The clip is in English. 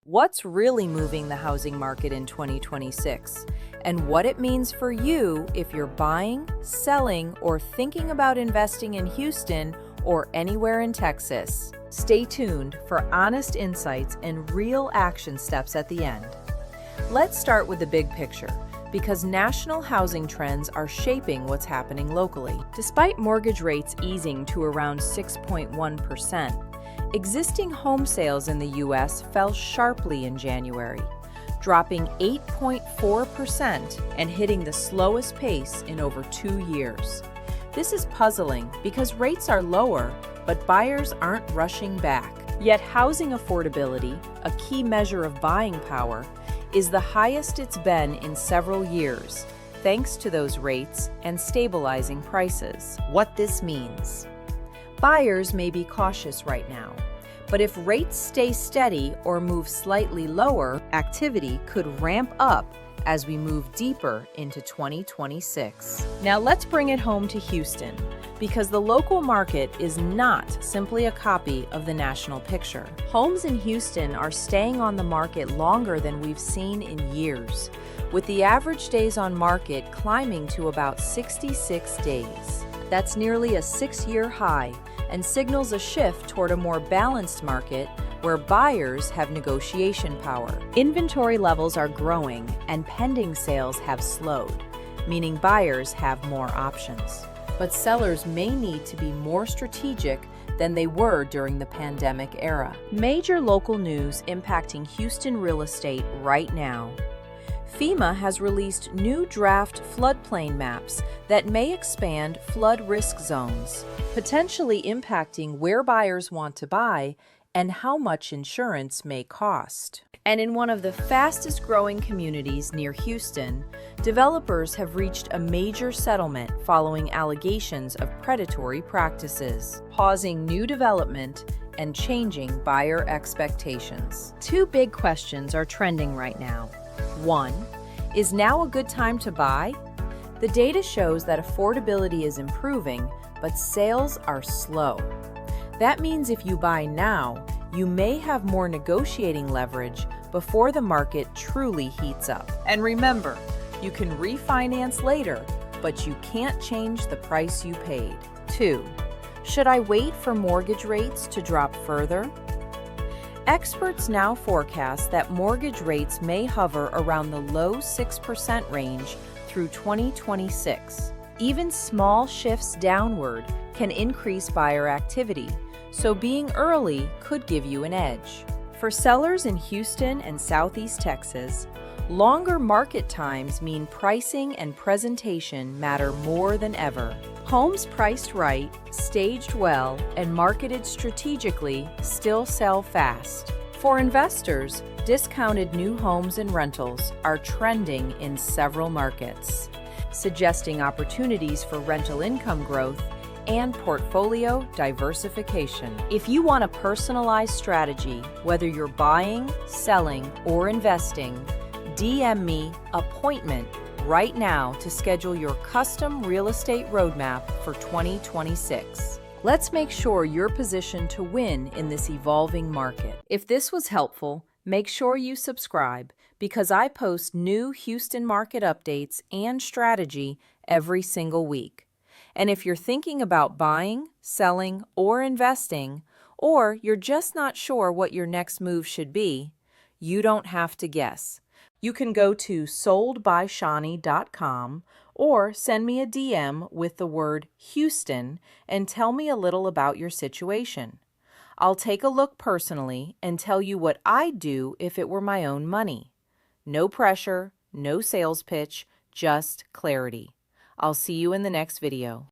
What's really moving the housing market in 2026, and what it means for you if you're buying, selling, or thinking about investing in Houston or anywhere in Texas. Stay tuned for honest insights and real action steps at the end. Let's start with the big picture, because national housing trends are shaping what's happening locally. Despite mortgage rates easing to around 6.1%, existing home sales in the U.S. fell sharply in January, dropping 8.4% and hitting the slowest pace in over 2 years. This is puzzling because rates are lower, but buyers aren't rushing back. Yet housing affordability, a key measure of buying power, is the highest it's been in several years, thanks to those rates and stabilizing prices. What this means: buyers may be cautious right now, but if rates stay steady or move slightly lower, activity could ramp up as we move deeper into 2026. Now let's bring it home to Houston, because the local market is not simply a copy of the national picture. Homes in Houston are staying on the market longer than we've seen in years, with the average days on market climbing to about 66 days. That's nearly a 6-year high and signals a shift toward a more balanced market where buyers have negotiation power. Inventory levels are growing and pending sales have slowed, meaning buyers have more options. But sellers may need to be more strategic than they were during the pandemic era. Major local news impacting Houston real estate right now. FEMA has released new draft floodplain maps that may expand flood risk zones, potentially impacting where buyers want to buy and how much insurance may cost. And in one of the fastest growing communities near Houston, developers have reached a major settlement following allegations of predatory practices, pausing new development and changing buyer expectations. Two big questions are trending right now. 1. Is now a good time to buy? The data shows that affordability is improving, but sales are slow. That means if you buy now, you may have more negotiating leverage before the market truly heats up. And remember, you can refinance later, but you can't change the price you paid. 2. Should I wait for mortgage rates to drop further? Experts now forecast that mortgage rates may hover around the low 6% range through 2026. Even small shifts downward can increase buyer activity, so being early could give you an edge. For sellers in Houston and Southeast Texas, longer market times mean pricing and presentation matter more than ever. Homes priced right, staged well, and marketed strategically still sell fast. For investors, discounted new homes and rentals are trending in several markets, suggesting opportunities for rental income growth and portfolio diversification. If you want a personalized strategy, whether you're buying, selling, or investing, DM me appointment right now to schedule your custom real estate roadmap for 2026. Let's make sure you're positioned to win in this evolving market. If this was helpful, make sure you subscribe, because I post new Houston market updates and strategy every single week. And if you're thinking about buying, selling, or investing, or you're just not sure what your next move should be, you don't have to guess. You can go to soldbyshani.com or send me a DM with the word Houston and tell me a little about your situation. I'll take a look personally and tell you what I'd do if it were my own money. No pressure, no sales pitch, just clarity. I'll see you in the next video.